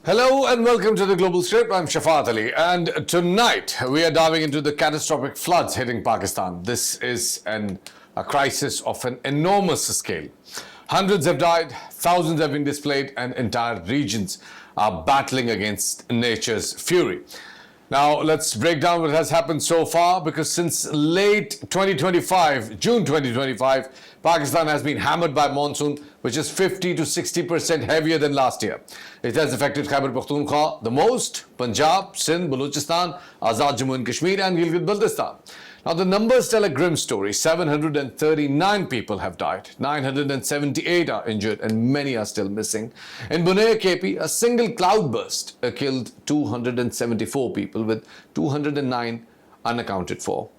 Hello and welcome to the Global Strip. I'm Shafat Ali, and tonight we are diving into the catastrophic floods hitting Pakistan. This is a crisis of an enormous scale. Hundreds have died, thousands have been displaced, and entire regions are battling against nature's fury. Now, let's break down what has happened so far, because since late 2025, June 2025, Pakistan has been hammered by monsoon, which is 50 to 60% heavier than last year. It has affected Khyber Pakhtunkhwa the most, Punjab, Sindh, Balochistan, Azad Jammu and Kashmir, and Gilgit-Baltistan. Now, the numbers tell a grim story. 739 people have died, 978 are injured, and many are still missing. In Bunair, KP, a single cloudburst killed 274 people, with 209 unaccounted for.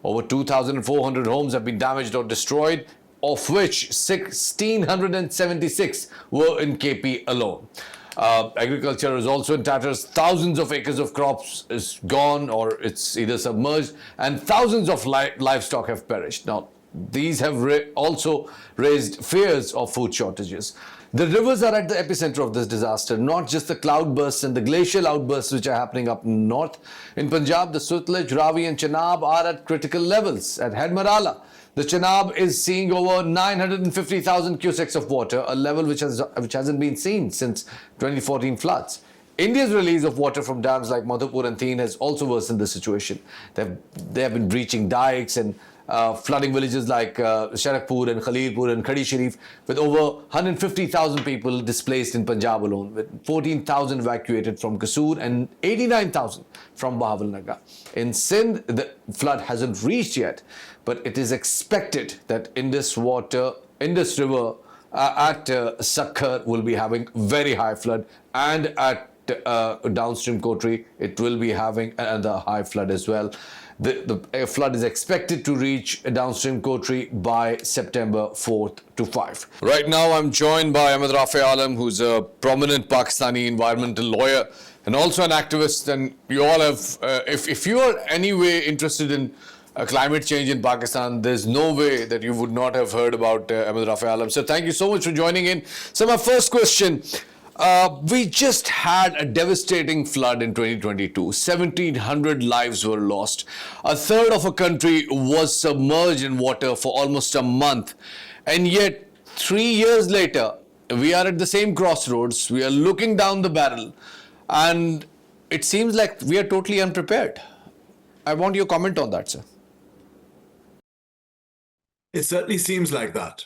Over 2,400 homes have been damaged or destroyed, of which 1,676 were in KP alone. Agriculture is also in tatters. Thousands of acres of crops is gone, or it's either submerged, and thousands of livestock have perished. Now, these have also raised fears of food shortages. The rivers are at the epicenter of this disaster, not just the cloudbursts and the glacial outbursts which are happening up north. In Punjab, the Sutlej, Ravi and Chenab are at critical levels. At Hedmarala, the Chenab is seeing over 950,000 cusecs of water, a level which hasn't been seen since 2014 floods. India's release of water from dams like Madhupur and Teen has also worsened the situation. They have been breaching dikes and flooding villages like Sharakpur and Khalilpur and Khadi Sharif, with over 150,000 people displaced in Punjab alone, with 14,000 evacuated from Kasur and 89,000 from Bahawalnagar. In Sindh, the flood hasn't reached yet, but it is expected that Indus River at Sakhar will be having very high flood, and at downstream Kotri, it will be having another high flood as well. The flood is expected to reach downstream Kotri by September 4th to 5th. Right now, I'm joined by Ahmed Rafe Alam, who's a prominent Pakistani environmental lawyer and also an activist. And you all have, if you are anyway interested in climate change in Pakistan, there's no way that you would not have heard about Ahmed Rafe Alam. So thank you so much for joining in. So my first question. We just had a devastating flood in 2022. 1,700 lives were lost. A third of a country was submerged in water for almost a month. And yet, 3 years later, we are at the same crossroads. We are looking down the barrel. And it seems like we are totally unprepared. I want your comment on that, sir. It certainly seems like that.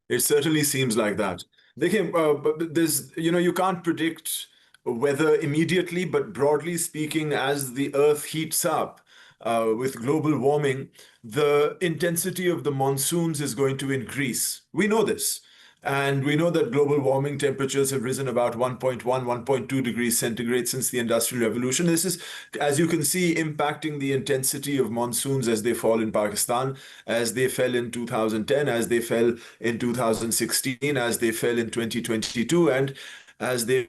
It certainly seems like that. There's, you can't predict weather immediately, but broadly speaking, as the Earth heats up with global warming, the intensity of the monsoons is going to increase. We know this. And we know that global warming temperatures have risen about 1.1, 1.2 degrees centigrade since the Industrial Revolution. This is, as you can see, impacting the intensity of monsoons as they fall in Pakistan, as they fell in 2010, as they fell in 2016, as they fell in 2022, and as they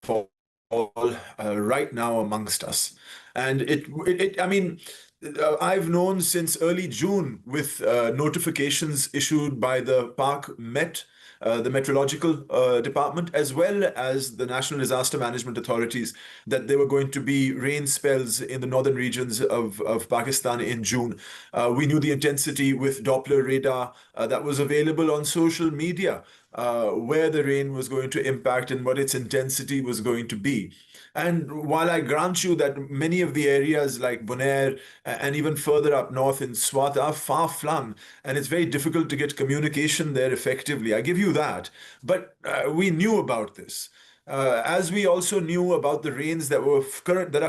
fall right now amongst us. And I've known since early June, with notifications issued by the Pak Met, the Meteorological Department, as well as the National Disaster Management Authorities, that there were going to be rain spells in the northern regions of Pakistan in June. We knew the intensity with Doppler radar that was available on social media, where the rain was going to impact and what its intensity was going to be. And while I grant you that many of the areas like Bunair and even further up north in Swat are far-flung, and it's very difficult to get communication there effectively, I give you that. But we knew about this. As we also knew about the rains that are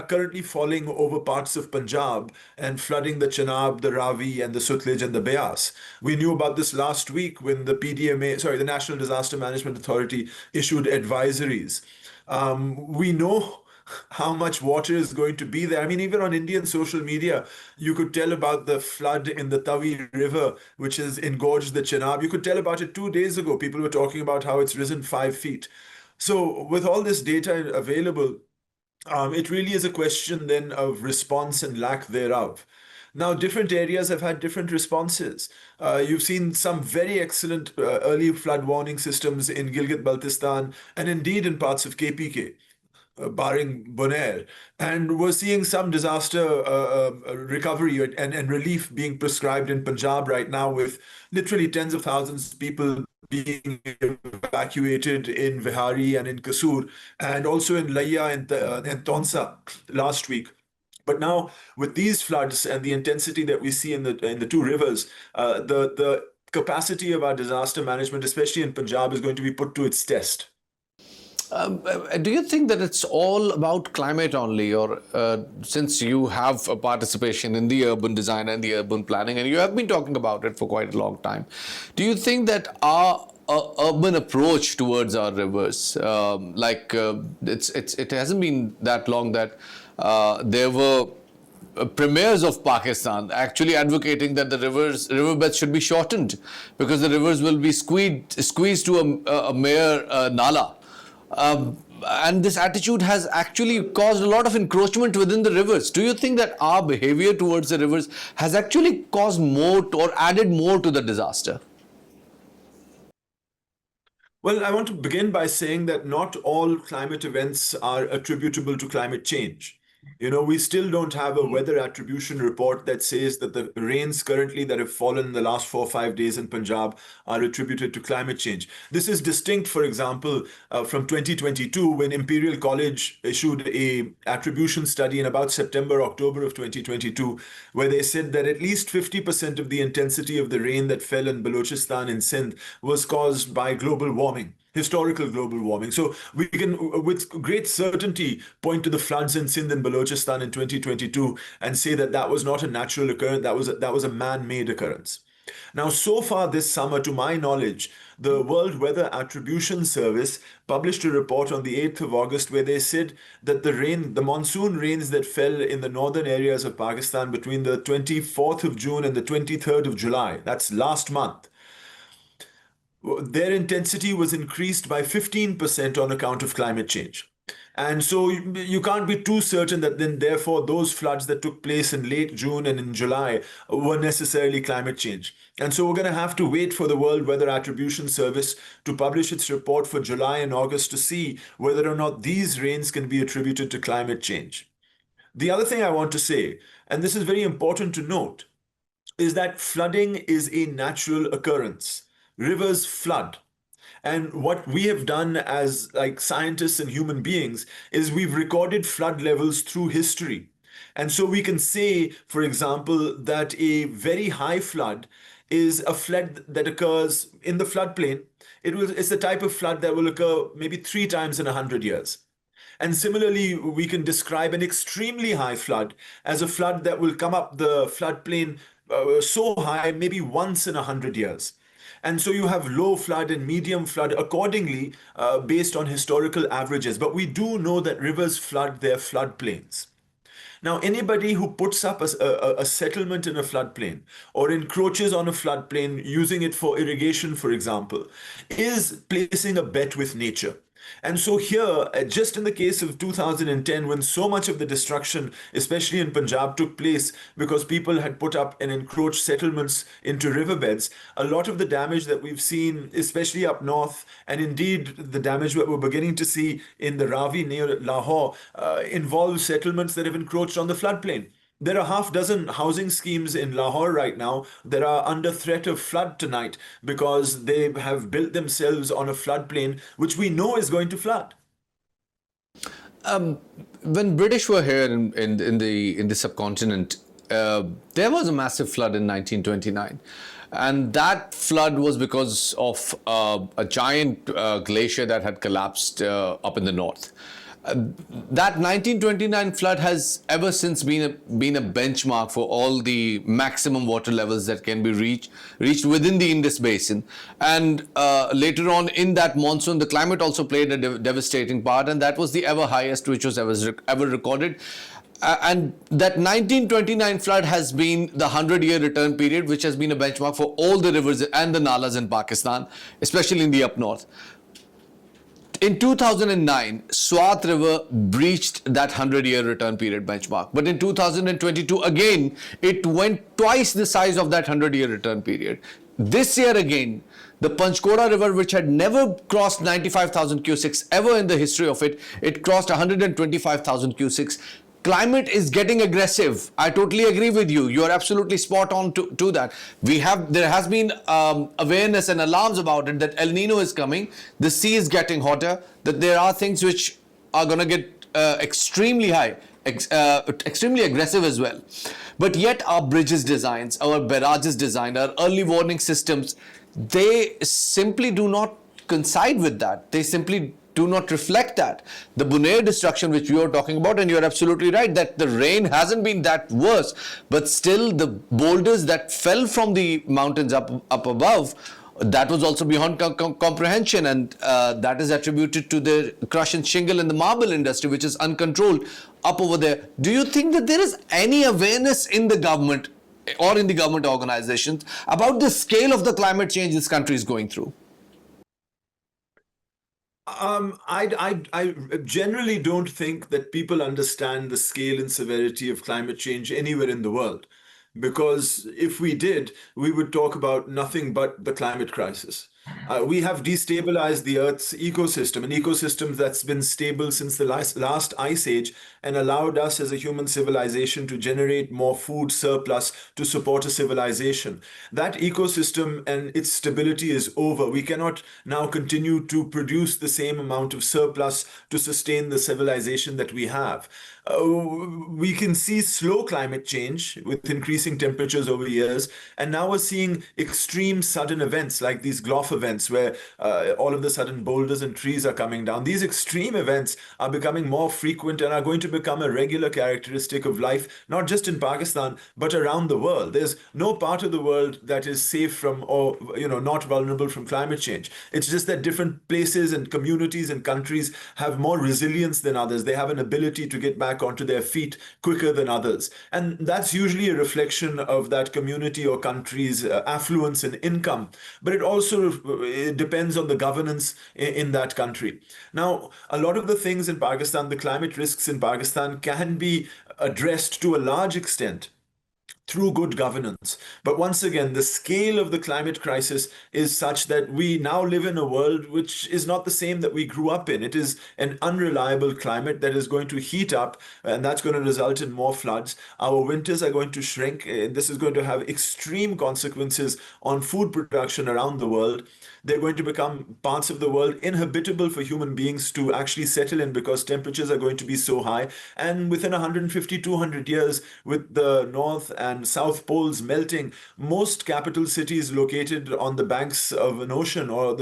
currently falling over parts of Punjab and flooding the Chenab, the Ravi, and the Sutlej and the Beas. We knew about this last week when the the National Disaster Management Authority issued advisories. We know how much water is going to be there. I mean, even on Indian social media, you could tell about the flood in the Tavi River, which has engorged the Chenab. You could tell about it 2 days ago. People were talking about how it's risen 5 feet. So with all this data available, it really is a question then of response and lack thereof. Now, different areas have had different responses. You've seen some very excellent early flood warning systems in Gilgit-Baltistan and indeed in parts of KPK, barring Bonaire. And we're seeing some disaster recovery and relief being prescribed in Punjab right now, with literally tens of thousands of people being evacuated in Vihari and in Kasur, and also in Laya and Tonsa last week. But now, with these floods and the intensity that we see in the two rivers, the capacity of our disaster management, especially in Punjab, is going to be put to its test. Do you think that it's all about climate only, or since you have a participation in the urban design and the urban planning, and you have been talking about it for quite a long time, do you think that our urban approach towards our rivers, it hasn't been that long that there were premiers of Pakistan actually advocating that the riverbeds should be shortened because the rivers will be squeezed to a mere nala. And this attitude has actually caused a lot of encroachment within the rivers. Do you think that our behavior towards the rivers has actually caused more or added more to the disaster? Well, I want to begin by saying that not all climate events are attributable to climate change. You know, we still don't have a weather attribution report that says that the rains currently that have fallen in the last 4 or 5 days in Punjab are attributed to climate change. This is distinct, for example, from 2022, when Imperial College issued a attribution study in about September, October of 2022, where they said that at least 50% of the intensity of the rain that fell in Balochistan and Sindh was caused by global warming, historical global warming. So we can, with great certainty, point to the floods in Sindh and Balochistan in 2022 and say that that was not a natural occurrence, that was a man-made occurrence. Now, so far this summer, to my knowledge, the World Weather Attribution Service published a report on the 8th of August where they said that the monsoon rains that fell in the northern areas of Pakistan between the 24th of June and the 23rd of July, that's last month, their intensity was increased by 15% on account of climate change. And so you can't be too certain that then therefore those floods that took place in late June and in July were necessarily climate change. And so we're going to have to wait for the World Weather Attribution Service to publish its report for July and August to see whether or not these rains can be attributed to climate change. The other thing I want to say, and this is very important to note, is that flooding is a natural occurrence. Rivers flood. And what we have done as like scientists and human beings is we've recorded flood levels through history. And so we can say, for example, that a very high flood is a flood that occurs in the floodplain. It's the type of flood that will occur maybe 3 times in 100 years. And similarly, we can describe an extremely high flood as a flood that will come up the floodplain so high maybe once in 100 years. And so you have low flood and medium flood accordingly based on historical averages. But we do know that rivers flood their floodplains. Now, anybody who puts up a settlement in a floodplain or encroaches on a floodplain using it for irrigation, for example, is placing a bet with nature. And so here, just in the case of 2010, when so much of the destruction, especially in Punjab, took place because people had put up and encroached settlements into riverbeds, a lot of the damage that we've seen, especially up north, and indeed the damage that we're beginning to see in the Ravi near Lahore, involves settlements that have encroached on the floodplain. There are half dozen housing schemes in Lahore right now that are under threat of flood tonight because they have built themselves on a floodplain which we know is going to flood. When British were here in the subcontinent, there was a massive flood in 1929. And that flood was because of a giant glacier that had collapsed up in the north. That 1929 flood has ever since been a benchmark for all the maximum water levels that can be reached within the Indus Basin. And later on in that monsoon, the climate also played a devastating part, and that was the ever highest which was ever recorded. And that 1929 flood has been the 100-year return period, which has been a benchmark for all the rivers and the nalas in Pakistan, especially in the up north. In 2009, Swat River breached that 100-year return period benchmark. But in 2022, again, it went twice the size of that 100-year return period. This year again, the Panchkoda River, which had never crossed 95,000 cusics ever in the history of it, it crossed 125,000 cusics. Climate is getting aggressive. I totally agree with you. You are absolutely spot on to that. There has been awareness and alarms about it that El Nino is coming. The sea is getting hotter. That there are things which are going to get extremely high, extremely aggressive as well. But yet our bridges designs, our barrages design, our early warning systems, they simply do not coincide with that. They simply do not reflect that. The Bunair destruction, which we were talking about, and you're absolutely right that the rain hasn't been that worse, but still the boulders that fell from the mountains up above, that was also beyond comprehension, and that is attributed to the crush and shingle in the marble industry, which is uncontrolled up over there. Do you think that there is any awareness in the government or in the government organizations about the scale of the climate change this country is going through? I generally don't think that people understand the scale and severity of climate change anywhere in the world. Because if we did, we would talk about nothing but the climate crisis. We have destabilized the Earth's ecosystem, an ecosystem that's been stable since the last ice age and allowed us as a human civilization to generate more food surplus to support a civilization. That ecosystem and its stability is over. We cannot now continue to produce the same amount of surplus to sustain the civilization that we have. We can see slow climate change with increasing temperatures over years, and now we're seeing extreme sudden events like these Gloff events where all of a sudden boulders and trees are coming down. These extreme events are becoming more frequent and are going to become a regular characteristic of life, not just in Pakistan, but around the world. There's no part of the world that is safe from or not vulnerable from climate change. It's just that different places and communities and countries have more resilience than others. They have an ability to get back onto their feet quicker than others. And that's usually a reflection of that community or country's affluence and income. But it also depends on the governance in that country. Now, a lot of the things in Pakistan, the climate risks in Pakistan can be addressed to a large extent through good governance. But once again, the scale of the climate crisis is such that we now live in a world which is not the same that we grew up in. It is an unreliable climate that is going to heat up, and that's going to result in more floods. Our winters are going to shrink. This is going to have extreme consequences on food production around the world. They're going to become parts of the world inhabitable for human beings to actually settle in because temperatures are going to be so high. And within 150, 200 years, with the North and South poles melting, most capital cities located on the banks of an ocean or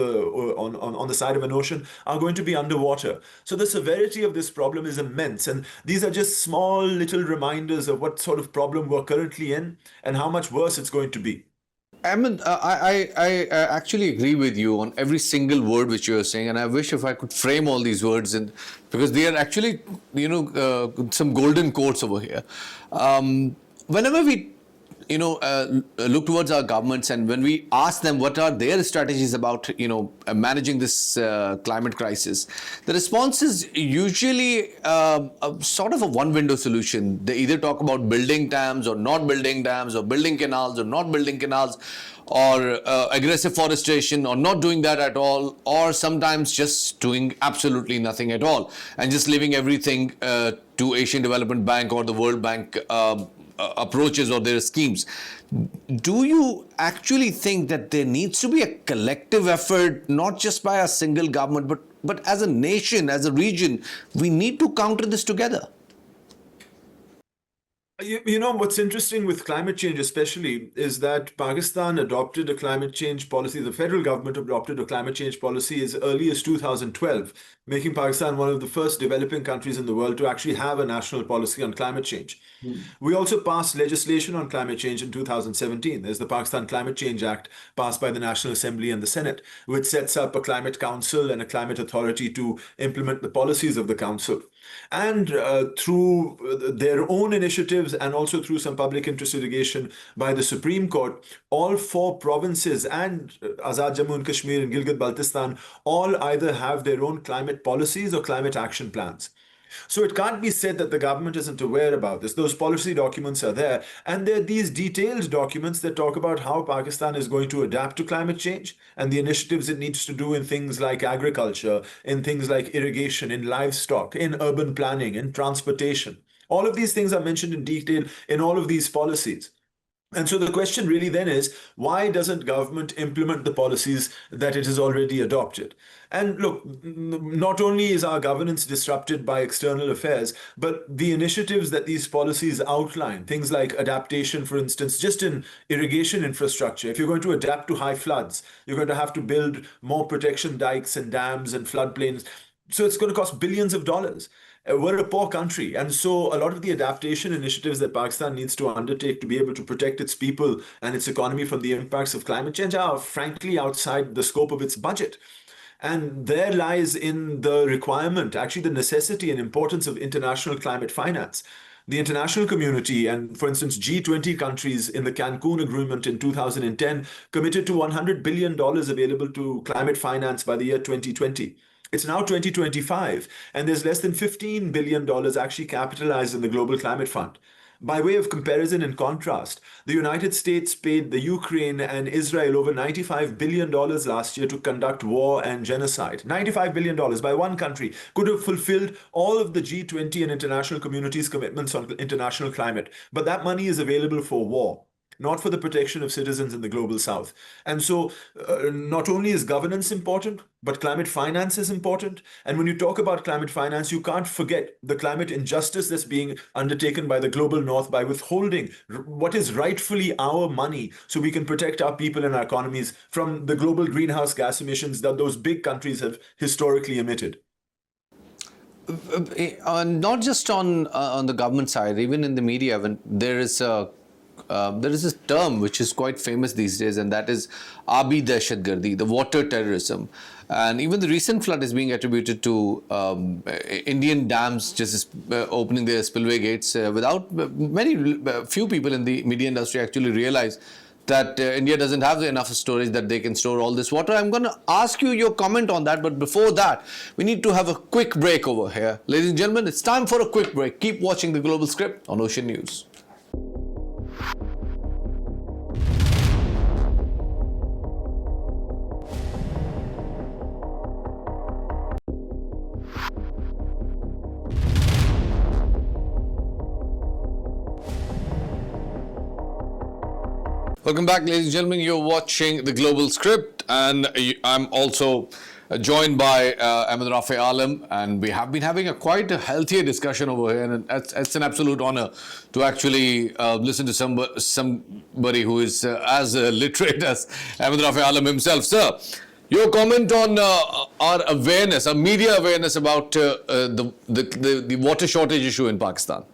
on the side of an ocean are going to be underwater. So the severity of this problem is immense. And these are just small little reminders of what sort of problem we're currently in and how much worse it's going to be. Ahmed, I actually agree with you on every single word which you are saying, and I wish if I could frame all these words in, because they are actually, some golden quotes over here. Whenever we, look towards our governments and when we ask them what are their strategies about, managing this climate crisis, the response is usually sort of a one-window solution. They either talk about building dams or not building dams, or building canals or not building canals, or aggressive forestation or not doing that at all, or sometimes just doing absolutely nothing at all and just leaving everything to Asian Development Bank or the World Bank approaches or their schemes. Do you actually think that there needs to be a collective effort, not just by a single government, but as a nation, as a region, we need to counter this together? What's interesting with climate change especially is that Pakistan adopted a climate change policy. The federal government adopted a climate change policy as early as 2012, making Pakistan one of the first developing countries in the world to actually have a national policy on climate change. We also passed legislation on climate change in 2017. There's the Pakistan Climate Change Act passed by the National Assembly and the Senate, which sets up a climate council and a climate authority to implement the policies of the council. And through their own initiatives and also through some public interest litigation by the Supreme Court, all four provinces and Azad Jammu and Kashmir and Gilgit Baltistan all either have their own climate policies or climate action plans. So it can't be said that the government isn't aware about this. Those policy documents are there, and there are these detailed documents that talk about how Pakistan is going to adapt to climate change and the initiatives it needs to do in things like agriculture, in things like irrigation, in livestock, in urban planning, in transportation. All of these things are mentioned in detail in all of these policies. And so the question really then is, why doesn't government implement the policies that it has already adopted? And look, not only is our governance disrupted by external affairs, but the initiatives that these policies outline, things like adaptation, for instance, just in irrigation infrastructure. If you're going to adapt to high floods, you're going to have to build more protection dikes and dams and floodplains. So it's going to cost billions of dollars. We're a poor country, and so a lot of the adaptation initiatives that Pakistan needs to undertake to be able to protect its people and its economy from the impacts of climate change are frankly outside the scope of its budget. And there lies in the requirement, actually the necessity and importance of international climate finance. The international community and, for instance, G20 countries in the Cancun Agreement in 2010 committed to $100 billion available to climate finance by the year 2020. It's now 2025, and there's less than $15 billion actually capitalized in the Global Climate Fund. By way of comparison and contrast, the United States paid the Ukraine and Israel over $95 billion last year to conduct war and genocide. $95 billion by one country could have fulfilled all of the G20 and international community's commitments on international climate. But that money is available for war, not for the protection of citizens in the global south. And so, not only is governance important, but climate finance is important. And when you talk about climate finance, you can't forget the climate injustice that's being undertaken by the global north by withholding what is rightfully our money so we can protect our people and our economies from the global greenhouse gas emissions that those big countries have historically emitted. Not just on the government side, even in the media, when there is a term which is quite famous these days, and that is Abi Dehshatgardi, the water terrorism. And even the recent flood is being attributed to Indian dams just opening their spillway gates without few people in the media industry actually realize that India doesn't have enough storage that they can store all this water. I'm going to ask you your comment on that, but before that, we need to have a quick break over here. Ladies and gentlemen, it's time for a quick break. Keep watching The Global Script on Ocean News. Welcome back, ladies and gentlemen. You're watching The Global Script, and I'm also joined by Ahmed Rafi Alam, and we have been having quite a healthier discussion over here, and it's an absolute honor to actually listen to somebody who is as literate as Ahmed Rafi Alam himself. Sir, your comment on our awareness, our media awareness about the water shortage issue in Pakistan.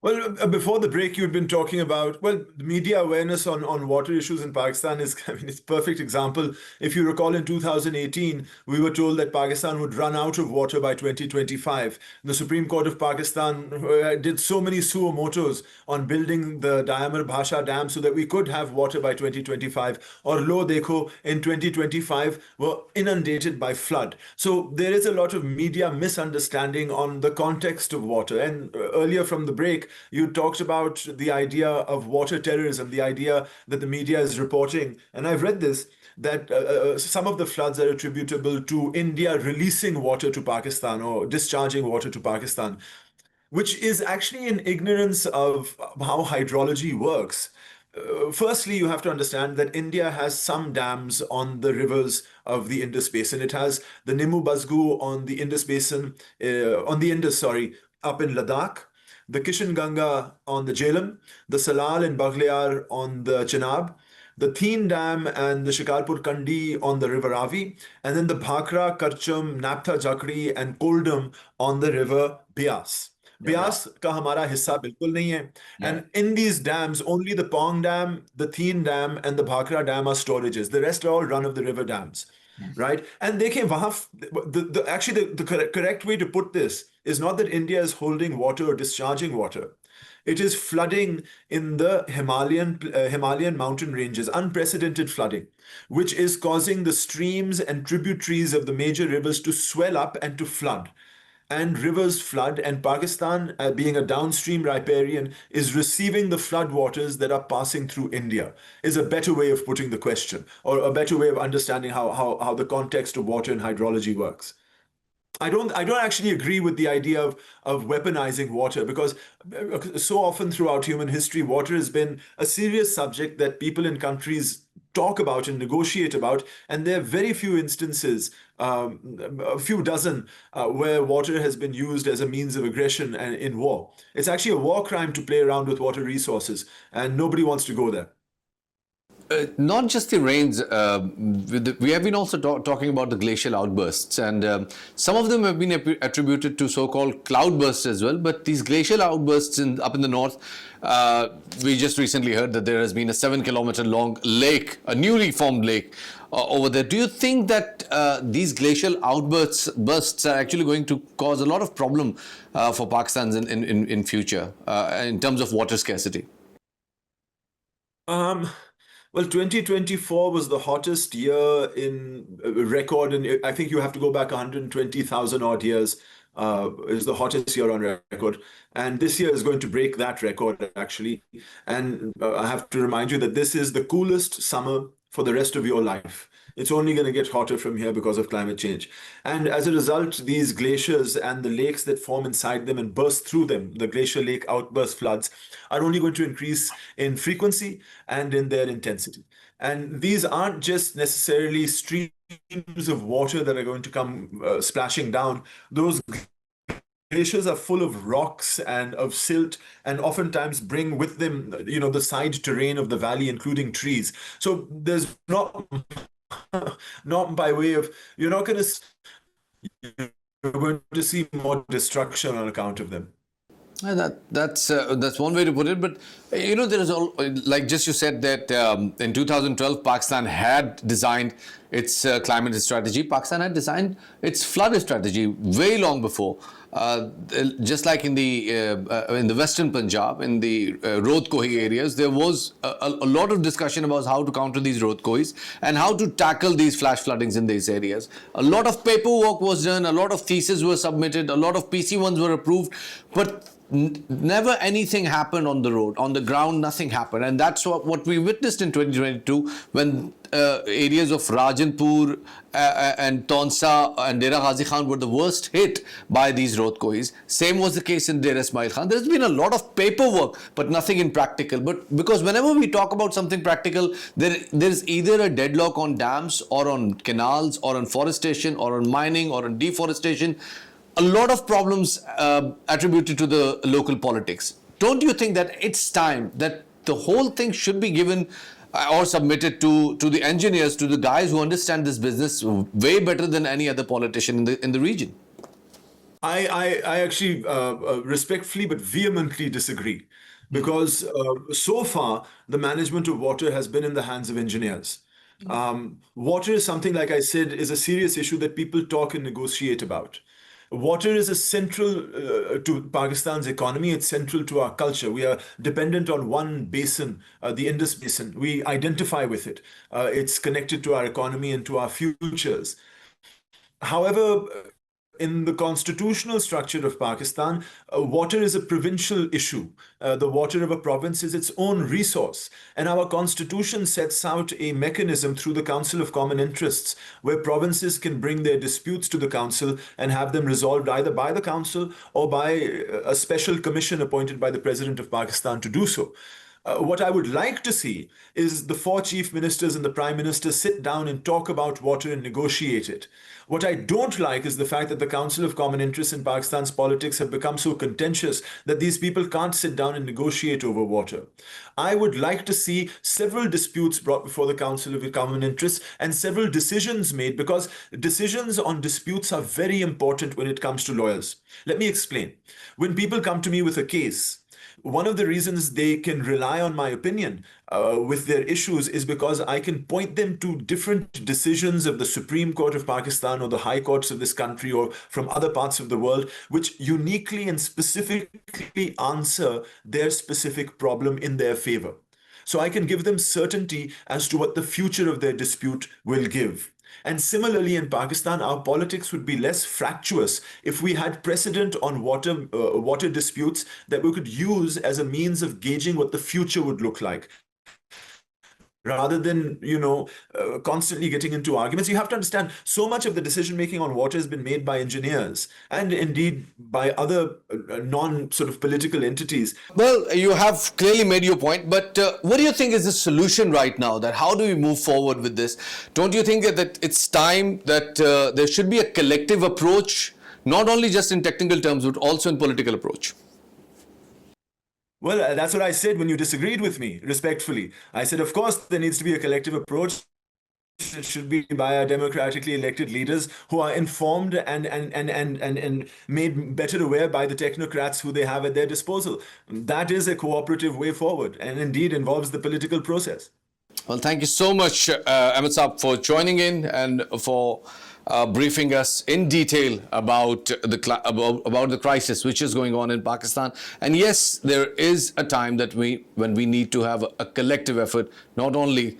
Well, before the break, you'd been talking about, well, the media awareness on water issues in Pakistan is, I mean, it's a perfect example. If you recall, in 2018, we were told that Pakistan would run out of water by 2025. The Supreme Court of Pakistan did so many suo motos on building the Diamar Bhasha Dam so that we could have water by 2025. Or lo dekho, in 2025, were inundated by flood. So there is a lot of media misunderstanding on the context of water. And earlier from the break, you talked about the idea of water terrorism, the idea that the media is reporting. And I've read this, that some of the floods are attributable to India releasing water to Pakistan or discharging water to Pakistan, which is actually in ignorance of how hydrology works. Firstly, you have to understand that India has some dams on the rivers of the Indus Basin. It has the Nimmu Basgu on the Indus Basin, up in Ladakh, the Kishan Ganga on the Jhelum, the Salal and Baghliyar on the Chenab, the Theen Dam and the Shikarpur Kandi on the river Ravi, and then the Bhakra, Karcham, Naptha Jakri and Koldam on the river Bias. Bias का हमारा हिस्सा बिल्कुल नहीं है. And in these dams, only the Pong Dam, the Theen Dam, and the Bhakra Dam are storages. The rest are all run-of-the-river dams. right? And they came, actually, the correct way to put this is not that India is holding water or discharging water. It is flooding in the Himalayan mountain ranges, unprecedented flooding, which is causing the streams and tributaries of the major rivers to swell up and to flood. And rivers flood, and Pakistan, being a downstream riparian, is receiving the flood waters that are passing through India, is a better way of putting the question, or a better way of understanding how the context of water and hydrology works. I don't actually agree with the idea of weaponizing water, because so often throughout human history, water has been a serious subject that people in countries talk about and negotiate about, and there are very few instances, a few dozen, where water has been used as a means of aggression and in war. It's actually a war crime to play around with water resources, and nobody wants to go there. Not just the rains, we have been also talking about the glacial outbursts, and some of them have been attributed to so-called cloudbursts as well. But these glacial outbursts up in the north, we just recently heard that there has been a 7-kilometer long lake, a newly formed lake over there. Do you think that these glacial outbursts are actually going to cause a lot of problem for Pakistan in future in terms of water scarcity? Um, Well, 2024 was the hottest year in record, and I think you have to go back 120,000 odd years. Is the hottest year on record, and this year is going to break that record actually. And I have to remind you that this is the coolest summer for the rest of your life. It's only going to get hotter from here because of climate change. And as a result, these glaciers and the lakes that form inside them and burst through them, the glacier lake outburst floods, are only going to increase in frequency and in their intensity. And these aren't just necessarily streams of water that are going to come splashing down. Those glaciers are full of rocks and of silt, and oftentimes bring with them, the side terrain of the valley, including trees. So there's not by way of, you're going to see more destruction on account of them. That's one way to put it. But there is all, like just you said that in 2012 Pakistan had designed its climate strategy. Pakistan had designed its flood strategy way long before. Just like in the Western Punjab, in the Road Kohi areas, there was a lot of discussion about how to counter these Road Kohis and how to tackle these flash floodings in these areas. A lot of paperwork was done, a lot of theses were submitted, a lot of PC1s were approved, but never anything happened on the road, on the ground. Nothing happened, and that's what we witnessed in 2022 when areas of Rajanpur and Tonsa and Dera Ghazi Khan were the worst hit by these road kohis. Same was the case in Dera Ismail Khan. There's been a lot of paperwork, but nothing in practical. But because whenever we talk about something practical, there's either a deadlock on dams or on canals or on forestation or on mining or on deforestation. A lot of problems attributed to the local politics. Don't you think that it's time that the whole thing should be given or submitted to the engineers, to the guys who understand this business way better than any other politician in the region? I actually respectfully but vehemently disagree, because so far the management of water has been in the hands of engineers. Water is something, like I said, is a serious issue that people talk and negotiate about. Water is central to Pakistan's economy. It's central to our culture. We are dependent on one basin, the Indus Basin. We identify with it. It's connected to our economy and to our futures. However, in the constitutional structure of Pakistan, water is a provincial issue. The water of a province is its own resource. And our constitution sets out a mechanism through the Council of Common Interests where provinces can bring their disputes to the council and have them resolved either by the council or by a special commission appointed by the President of Pakistan to do so. What I would like to see is the four chief ministers and the prime minister sit down and talk about water and negotiate it. What I don't like is the fact that the Council of Common Interests in Pakistan's politics have become so contentious that these people can't sit down and negotiate over water. I would like to see several disputes brought before the Council of Common Interests and several decisions made, because decisions on disputes are very important when it comes to lawyers. Let me explain. When people come to me with a case, One of the reasons they can rely on my opinion with their issues is because I can point them to different decisions of the Supreme Court of Pakistan or the high courts of this country or from other parts of the world, which uniquely and specifically answer their specific problem in their favor. So I can give them certainty as to what the future of their dispute will give. And similarly, in Pakistan, our politics would be less fractious if we had precedent on water disputes that we could use as a means of gauging what the future would look like. Rather than, constantly getting into arguments. You have to understand, so much of the decision making on water has been made by engineers and indeed by other non sort of political entities. Well, you have clearly made your point, but what do you think is the solution right now? That how do we move forward with this? Don't you think that it's time that there should be a collective approach, not only just in technical terms, but also in political approach? Well, that's what I said when you disagreed with me, respectfully. I said, of course, there needs to be a collective approach. It should be by our democratically elected leaders who are informed and made better aware by the technocrats who they have at their disposal. That is a cooperative way forward and indeed involves the political process. Well, thank you so much, Ahmed Saab, for joining in and for briefing us in detail about the crisis which is going on in Pakistan. And yes, there is a time that when we need to have a collective effort, not only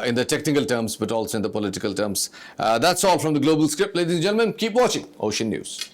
in the technical terms, but also in the political terms. That's all from the Global Script. Ladies and gentlemen, keep watching Ocean News.